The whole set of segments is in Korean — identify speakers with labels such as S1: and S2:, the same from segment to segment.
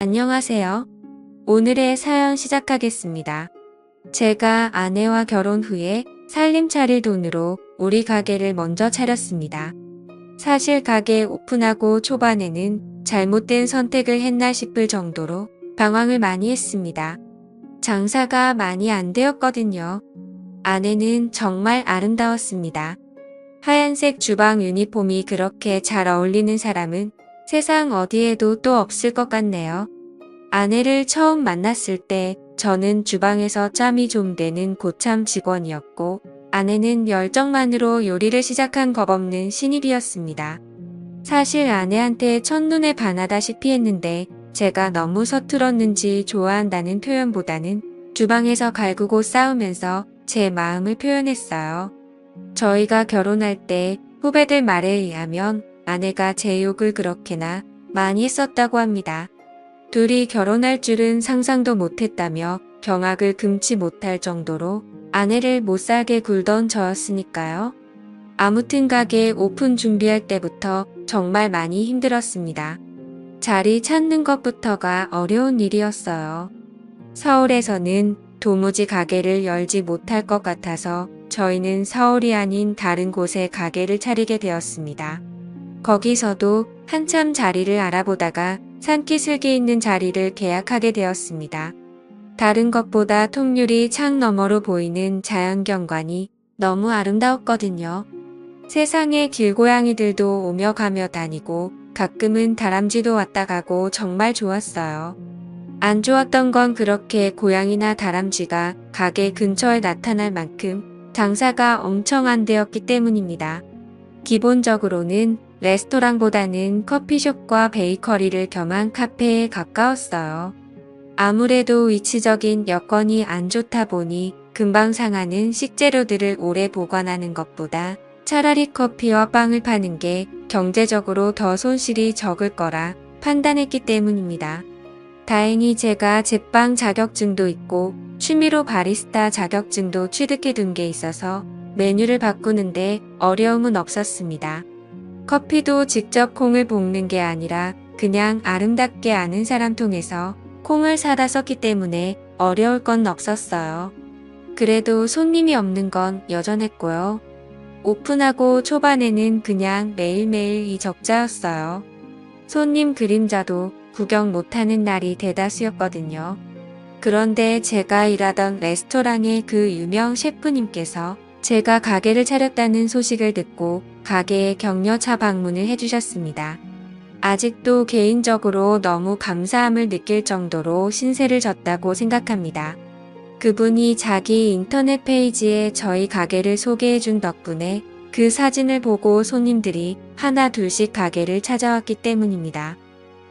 S1: 안녕하세요. 오늘의 사연 시작하겠습니다. 제가 아내와 결혼 후에 살림 차릴 돈으로 우리 가게를 먼저 차렸습니다. 사실 가게 오픈하고 초반에는 잘못된 선택을 했나 싶을 정도로 방황을 많이 했습니다. 장사가 많이 안 되었거든요. 아내는 정말 아름다웠습니다. 하얀색 주방 유니폼이 그렇게 잘 어울리는 사람은 세상 어디에도 또 없을 것 같네요. 아내를 처음 만났을 때 저는 주방에서 짬이 좀 되는 고참 직원이었고, 아내는 열정만으로 요리를 시작한 겁없는 신입이었습니다. 사실 아내한테 첫눈에 반하다시피 했는데 제가 너무 서툴었는지 좋아한다는 표현보다는 주방에서 갈구고 싸우면서 제 마음을 표현했어요. 저희가 결혼할 때 후배들 말에 의하면 아내가 제 욕을 그렇게나 많이 했었다고 합니다. 둘이 결혼할 줄은 상상도 못했다며 경악을 금치 못할 정도로 아내를 못살게 굴던 저였으니까요. 아무튼 가게 오픈 준비할 때부터 정말 많이 힘들었습니다. 자리 찾는 것부터가 어려운 일이었어요. 서울에서는 도무지 가게를 열지 못할 것 같아서 저희는 서울이 아닌 다른 곳에 가게를 차리게 되었습니다. 거기서도 한참 자리를 알아보다가 산기슭에 있는 자리를 계약하게 되었습니다. 다른 것보다 통유리 창 너머로 보이는 자연경관이 너무 아름다웠거든요. 세상에 길고양이들도 오며 가며 다니고 가끔은 다람쥐도 왔다 가고 정말 좋았어요. 안 좋았던 건 그렇게 고양이나 다람쥐가 가게 근처에 나타날 만큼 장사가 엄청 안 되었기 때문입니다. 기본적으로는 레스토랑보다는 커피숍과 베이커리를 겸한 카페에 가까웠어요. 아무래도 위치적인 여건이 안 좋다 보니 금방 상하는 식재료들을 오래 보관하는 것보다 차라리 커피와 빵을 파는 게 경제적으로 더 손실이 적을 거라 판단했기 때문입니다. 다행히 제가 제빵 자격증도 있고 취미로 바리스타 자격증도 취득해 둔 게 있어서 메뉴를 바꾸는데 어려움은 없었습니다. 커피도 직접 콩을 볶는 게 아니라 그냥 아름답게 아는 사람 통해서 콩을 사다 썼기 때문에 어려울 건 없었어요. 그래도 손님이 없는 건 여전했고요. 오픈하고 초반에는 그냥 매일매일이 적자였어요. 손님 그림자도 구경 못하는 날이 대다수였거든요. 그런데 제가 일하던 레스토랑의 그 유명 셰프님께서 제가 가게를 차렸다는 소식을 듣고 가게에 격려차 방문을 해주셨습니다. 아직도 개인적으로 너무 감사함을 느낄 정도로 신세를 졌다고 생각합니다. 그분이 자기 인터넷 페이지에 저희 가게를 소개해준 덕분에 그 사진을 보고 손님들이 하나 둘씩 가게를 찾아왔기 때문입니다.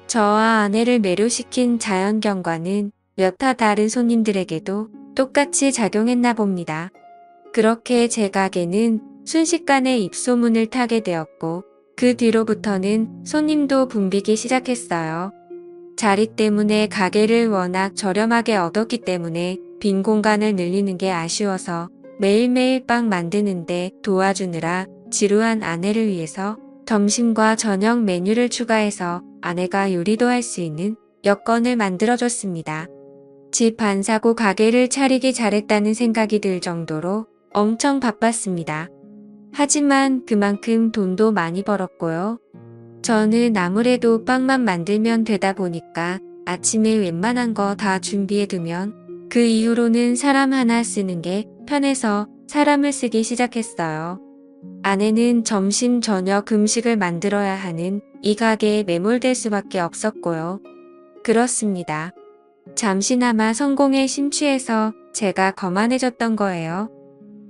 S1: 저와 아내를 매료시킨 자연경관은 여타 다른 손님들에게도 똑같이 작용했나 봅니다. 그렇게 제 가게는 순식간에 입소문을 타게 되었고 그 뒤로부터는 손님도 붐비기 시작했어요. 자리 때문에 가게를 워낙 저렴하게 얻었기 때문에 빈 공간을 늘리는 게 아쉬워서 매일매일 빵 만드는데 도와주느라 지루한 아내를 위해서 점심과 저녁 메뉴를 추가해서 아내가 요리도 할 수 있는 여건을 만들어줬습니다. 집 안 사고 가게를 차리기 잘했다는 생각이 들 정도로 엄청 바빴습니다. 하지만 그만큼 돈도 많이 벌었고요. 저는 아무래도 빵만 만들면 되다 보니까 아침에 웬만한 거 다 준비해두면 그 이후로는 사람 하나 쓰는 게 편해서 사람을 쓰기 시작했어요. 아내는 점심 저녁 음식을 만들어야 하는 이 가게에 매몰될 수밖에 없었고요. 그렇습니다. 잠시나마 성공에 심취해서 제가 거만해졌던 거예요.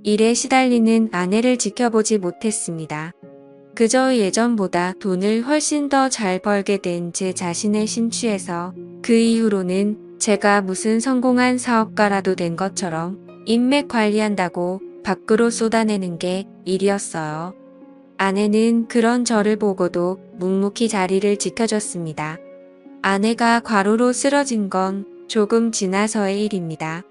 S1: 일에 시달리는 아내를 지켜보지 못했습니다. 그저 예전보다 돈을 훨씬 더 잘 벌게 된 제 자신에 심취해서 그 이후로는 제가 무슨 성공한 사업가라도 된 것처럼 인맥 관리한다고 밖으로 쏟아내는 게 일이었어요. 아내는 그런 저를 보고도 묵묵히 자리를 지켜줬습니다. 아내가 과로로 쓰러진 건 조금 지나서의 일입니다.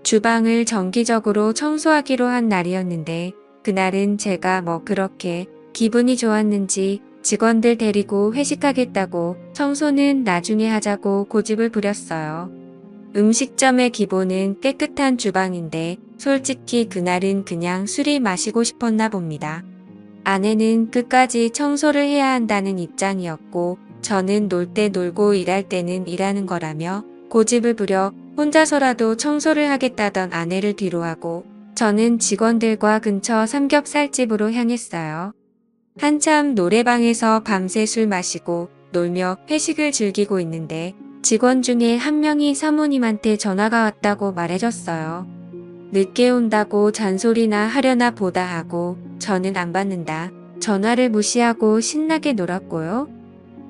S1: 주방을 정기적으로 청소하기로 한 날이었는데 그날은 제가 뭐 그렇게 기분이 좋았는지 직원들 데리고 회식하겠다고 청소는 나중에 하자고 고집을 부렸어요. 음식점의 기본은 깨끗한 주방인데 솔직히 그날은 그냥 술이 마시고 싶었나 봅니다. 아내는 끝까지 청소를 해야 한다는 입장이었고 저는 놀 때 놀고 일할 때는 일하는 거라며 고집을 부려 혼자서라도 청소를 하겠다던 아내를 뒤로하고 저는 직원들과 근처 삼겹살집으로 향했어요. 한참 노래방에서 밤새 술 마시고 놀며 회식을 즐기고 있는데 직원 중에 한 명이 사모님한테 전화가 왔다고 말해줬어요. 늦게 온다고 잔소리나 하려나 보다 하고 저는 안 받는다. 전화를 무시하고 신나게 놀았고요.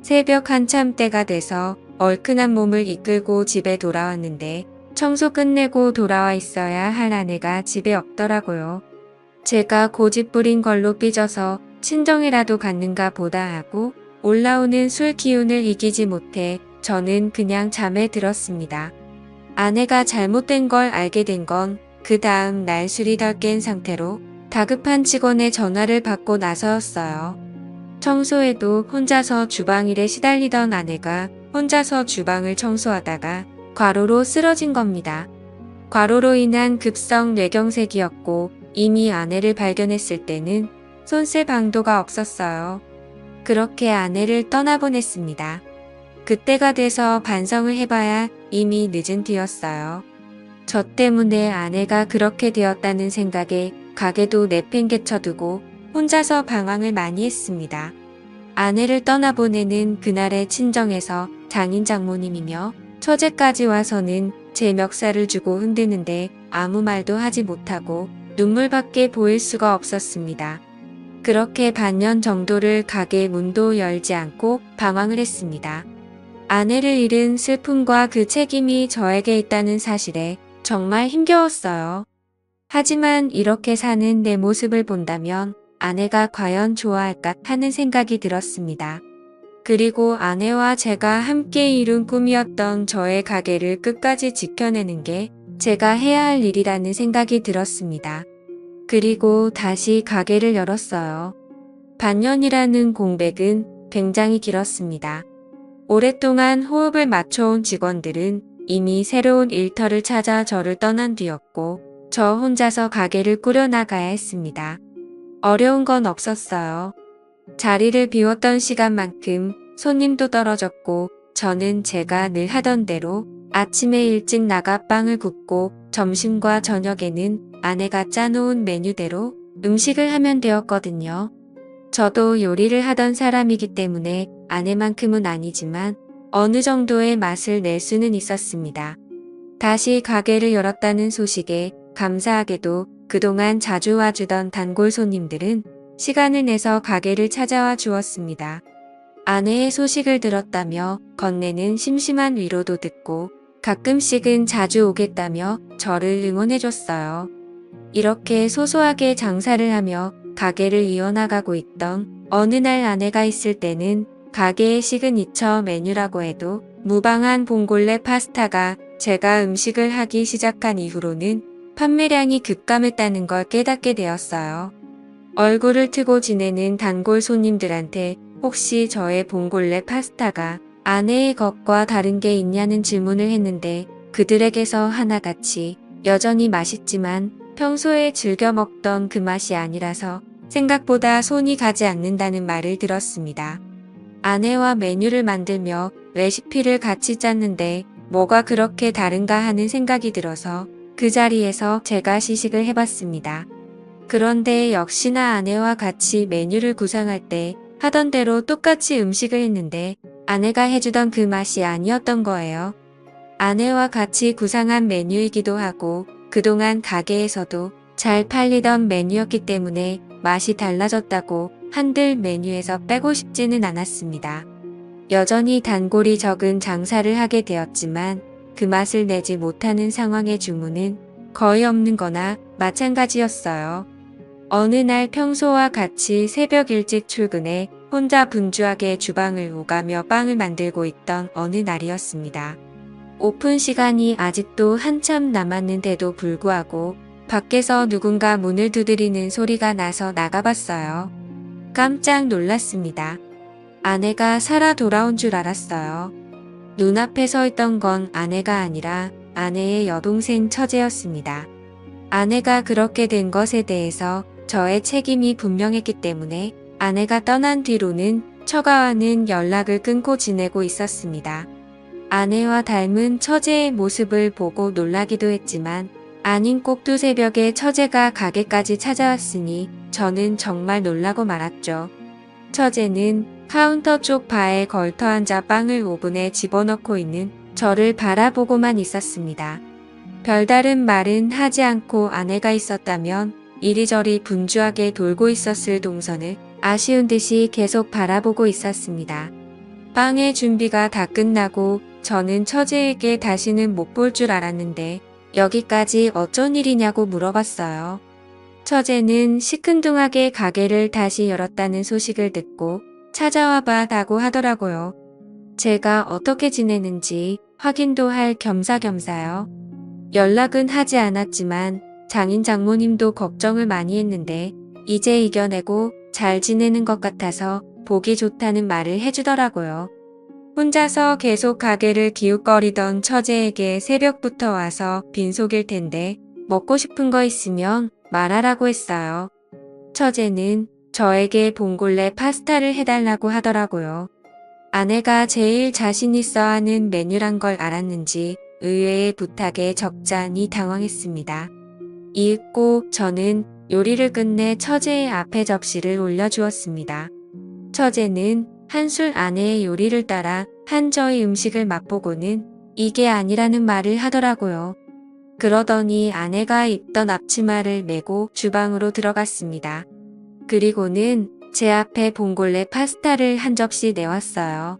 S1: 새벽 한참 때가 돼서 얼큰한 몸을 이끌고 집에 돌아왔는데 청소 끝내고 돌아와 있어야 할 아내가 집에 없더라고요. 제가 고집 부린 걸로 삐져서 친정이라도 갔는가 보다 하고 올라오는 술 기운을 이기지 못해 저는 그냥 잠에 들었습니다. 아내가 잘못된 걸 알게 된 건 그 다음 날 술이 덜 깬 상태로 다급한 직원의 전화를 받고 나서였어요. 청소에도 혼자서 주방일에 시달리던 아내가 혼자서 주방을 청소하다가 과로로 쓰러진 겁니다. 과로로 인한 급성 뇌경색이었고 이미 아내를 발견했을 때는 손쓸 방도가 없었어요. 그렇게 아내를 떠나보냈습니다. 그때가 돼서 반성을 해봐야 이미 늦은 뒤였어요. 저 때문에 아내가 그렇게 되었다는 생각에 가게도 내팽개쳐두고 혼자서 방황을 많이 했습니다. 아내를 떠나보내는 그날의 친정에서 장인 장모님이며 처제까지 와서는 제 멱살을 주고 흔드는데 아무 말도 하지 못하고 눈물밖에 보일 수가 없었습니다. 그렇게 반년 정도를 가게 문도 열지 않고 방황을 했습니다. 아내를 잃은 슬픔과 그 책임이 저에게 있다는 사실에 정말 힘겨웠어요. 하지만 이렇게 사는 내 모습을 본다면 아내가 과연 좋아할까 하는 생각이 들었습니다. 그리고 아내와 제가 함께 이룬 꿈이었던 저의 가게를 끝까지 지켜내는 게 제가 해야 할 일이라는 생각이 들었습니다. 그리고 다시 가게를 열었어요. 반년이라는 공백은 굉장히 길었습니다. 오랫동안 호흡을 맞춰온 직원들은 이미 새로운 일터를 찾아 저를 떠난 뒤였고 저 혼자서 가게를 꾸려나가야 했습니다. 어려운 건 없었어요. 자리를 비웠던 시간만큼 손님도 떨어졌고 저는 제가 늘 하던 대로 아침에 일찍 나가 빵을 굽고 점심과 저녁에는 아내가 짜놓은 메뉴대로 음식을 하면 되었거든요. 저도 요리를 하던 사람이기 때문에 아내만큼은 아니지만 어느 정도의 맛을 낼 수는 있었습니다. 다시 가게를 열었다는 소식에 감사하게도 그동안 자주 와주던 단골 손님들은 시간을 내서 가게를 찾아와 주었습니다. 아내의 소식을 들었다며 건네는 심심한 위로도 듣고 가끔씩은 자주 오겠다며 저를 응원해줬어요. 이렇게 소소하게 장사를 하며 가게를 이어나가고 있던 어느 날 아내가 있을 때는 가게의 시그니처 메뉴라고 해도 무방한 봉골레 파스타가 제가 음식을 하기 시작한 이후로는 판매량이 급감했다는 걸 깨닫게 되었어요. 얼굴을 트고 지내는 단골 손님들한테 혹시 저의 봉골레 파스타가 아내의 것과 다른 게 있냐는 질문을 했는데 그들에게서 하나같이 여전히 맛있지만 평소에 즐겨 먹던 그 맛이 아니라서 생각보다 손이 가지 않는다는 말을 들었습니다. 아내와 메뉴를 만들며 레시피를 같이 짰는데 뭐가 그렇게 다른가 하는 생각이 들어서 그 자리에서 제가 시식을 해봤습니다. 그런데 역시나 아내와 같이 메뉴를 구상할 때 하던 대로 똑같이 음식을 했는데 아내가 해주던 그 맛이 아니었던 거예요. 아내와 같이 구상한 메뉴이기도 하고 그동안 가게에서도 잘 팔리던 메뉴였기 때문에 맛이 달라졌다고 한들 메뉴에서 빼고 싶지는 않았습니다. 여전히 단골이 적은 장사를 하게 되었지만 그 맛을 내지 못하는 상황의 주문은 거의 없는 거나 마찬가지였어요. 어느 날 평소와 같이 새벽 일찍 출근해 혼자 분주하게 주방을 오가며 빵을 만들고 있던 어느 날이었습니다. 오픈 시간이 아직도 한참 남았는데도 불구하고 밖에서 누군가 문을 두드리는 소리가 나서 나가봤어요. 깜짝 놀랐습니다. 아내가 살아 돌아온 줄 알았어요. 눈앞에 서 있던 건 아내가 아니라 아내의 여동생 처제였습니다. 아내가 그렇게 된 것에 대해서 저의 책임이 분명했기 때문에 아내가 떠난 뒤로는 처가와는 연락을 끊고 지내고 있었습니다. 아내와 닮은 처제의 모습을 보고 놀라기도 했지만 아닌 꼭두 새벽에 처제가 가게까지 찾아왔으니 저는 정말 놀라고 말았죠. 처제는 카운터 쪽 바에 걸터 앉아 빵을 오븐에 집어넣고 있는 저를 바라보고만 있었습니다. 별다른 말은 하지 않고 아내가 있었다면 이리저리 분주하게 돌고 있었을 동선을 아쉬운 듯이 계속 바라보고 있었습니다. 빵의 준비가 다 끝나고 저는 처제에게 다시는 못 볼 줄 알았는데 여기까지 어쩐 일이냐고 물어봤어요. 처제는 시큰둥하게 가게를 다시 열었다는 소식을 듣고 찾아와 봐다고 하더라고요. 제가 어떻게 지내는지 확인도 할 겸사겸사요. 연락은 하지 않았지만 장인 장모님도 걱정을 많이 했는데 이제 이겨내고 잘 지내는 것 같아서 보기 좋다는 말을 해주더라고요. 혼자서 계속 가게를 기웃거리던 처제에게 새벽부터 와서 빈속일 텐데 먹고 싶은 거 있으면 말하라고 했어요. 처제는 저에게 봉골레 파스타를 해달라고 하더라고요. 아내가 제일 자신 있어 하는 메뉴란 걸 알았는지 의외의 부탁에 적잖이 당황했습니다. 이윽고 저는 요리를 끝내 처제의 앞에 접시를 올려주었습니다. 처제는 한술 아내의 요리를 따라 한 저의 음식을 맛보고는 이게 아니라는 말을 하더라고요. 그러더니 아내가 입던 앞치마를 메고 주방으로 들어갔습니다. 그리고는 제 앞에 봉골레 파스타를 한 접시 내왔어요.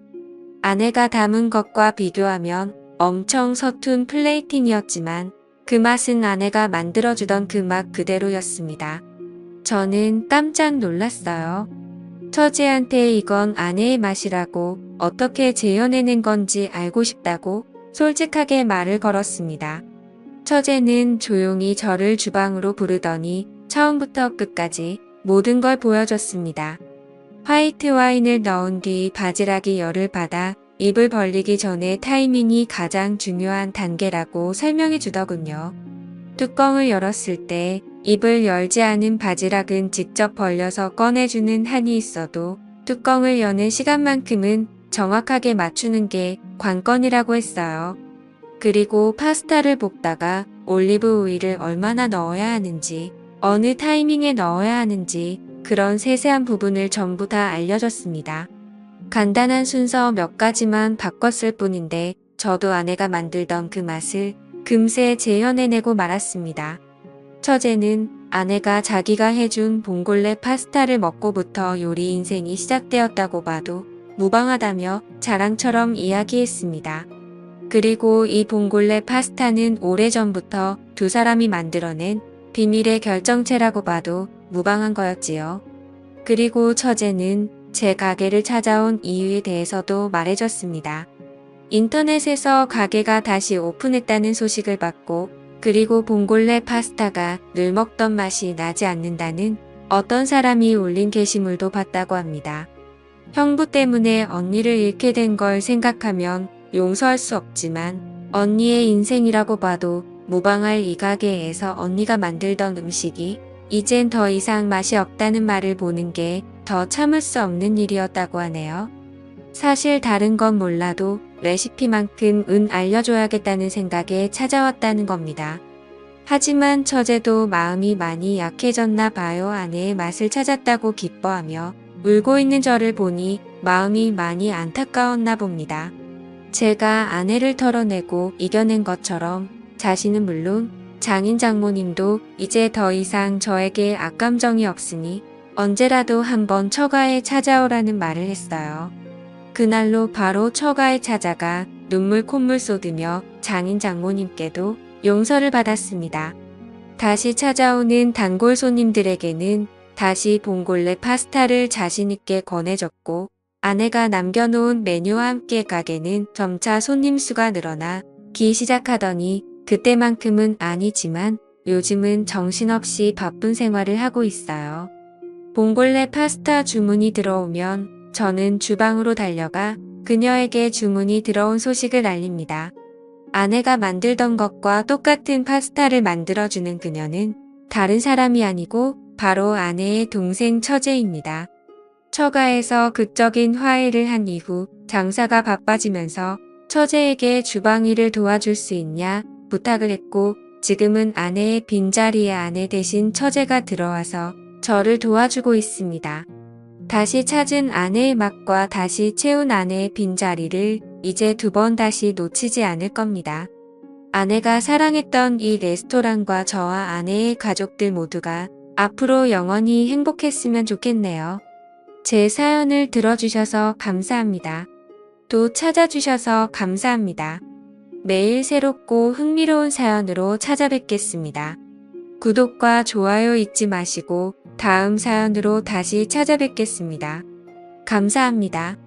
S1: 아내가 담은 것과 비교하면 엄청 서툰 플레이팅이었지만 그 맛은 아내가 만들어주던 그 맛 그대로였습니다. 저는 깜짝 놀랐어요. 처제한테 이건 아내의 맛이라고 어떻게 재현해낸 건지 알고 싶다고 솔직하게 말을 걸었습니다. 처제는 조용히 저를 주방으로 부르더니 처음부터 끝까지 모든 걸 보여줬습니다. 화이트 와인을 넣은 뒤 바지락이 열을 받아 입을 벌리기 전에 타이밍이 가장 중요한 단계라고 설명해 주더군요. 뚜껑을 열었을 때 입을 열지 않은 바지락은 직접 벌려서 꺼내주는 한이 있어도 뚜껑을 여는 시간만큼은 정확하게 맞추는 게 관건이라고 했어요. 그리고 파스타를 볶다가 올리브 오일을 얼마나 넣어야 하는지, 어느 타이밍에 넣어야 하는지 그런 세세한 부분을 전부 다 알려줬습니다. 간단한 순서 몇 가지만 바꿨을 뿐인데 저도 아내가 만들던 그 맛을 금세 재현해내고 말았습니다. 처제는 아내가 자기가 해준 봉골레 파스타를 먹고부터 요리 인생이 시작되었다고 봐도 무방하다며 자랑처럼 이야기했습니다. 그리고 이 봉골레 파스타는 오래전부터 두 사람이 만들어낸 비밀의 결정체라고 봐도 무방한 거였지요. 그리고 처제는 제 가게를 찾아온 이유에 대해서도 말해줬습니다. 인터넷에서 가게가 다시 오픈했다는 소식을 받고 그리고 봉골레 파스타가 늘 먹던 맛이 나지 않는다는 어떤 사람이 올린 게시물도 봤다고 합니다. 형부 때문에 언니를 잃게 된 걸 생각하면 용서할 수 없지만 언니의 인생이라고 봐도 무방할 이 가게에서 언니가 만들던 음식이 이젠 더 이상 맛이 없다는 말을 보는 게 더 참을 수 없는 일이었다고 하네요. 사실 다른 건 몰라도 레시피만큼은 알려줘야겠다는 생각에 찾아왔다는 겁니다. 하지만 처제도 마음이 많이 약해졌나 봐요. 아내의 맛을 찾았다고 기뻐하며 울고 있는 저를 보니 마음이 많이 안타까웠나 봅니다. 제가 아내를 털어내고 이겨낸 것처럼 자신은 물론 장인 장모님도 이제 더 이상 저에게 악감정이 없으니 언제라도 한번 처가에 찾아오라는 말을 했어요. 그날로 바로 처가에 찾아가 눈물 콧물 쏟으며 장인 장모님께도 용서를 받았습니다. 다시 찾아오는 단골 손님들에게는 다시 봉골레 파스타를 자신있게 권해줬고 아내가 남겨놓은 메뉴와 함께 가게는 점차 손님 수가 늘어나 기 시작하더니 그때만큼은 아니지만 요즘은 정신없이 바쁜 생활을 하고 있어요. 봉골레 파스타 주문이 들어오면 저는 주방으로 달려가 그녀에게 주문이 들어온 소식을 알립니다. 아내가 만들던 것과 똑같은 파스타를 만들어주는 그녀는 다른 사람이 아니고 바로 아내의 동생 처제입니다. 처가에서 극적인 화해를 한 이후 장사가 바빠지면서 처제에게 주방 일을 도와줄 수 있냐 부탁을 했고, 지금은 아내의 빈자리에 아내 대신 처제가 들어와서 저를 도와주고 있습니다. 다시 찾은 아내의 맛과 다시 채운 아내의 빈자리를 이제 2번 다시 놓치지 않을 겁니다. 아내가 사랑했던 이 레스토랑과 저와 아내의 가족들 모두가 앞으로 영원히 행복했으면 좋겠네요. 제 사연을 들어주셔서 감사합니다. 또 찾아주셔서 감사합니다. 매일 새롭고 흥미로운 사연으로 찾아뵙겠습니다. 구독과 좋아요 잊지 마시고 다음 사연으로 다시 찾아뵙겠습니다. 감사합니다.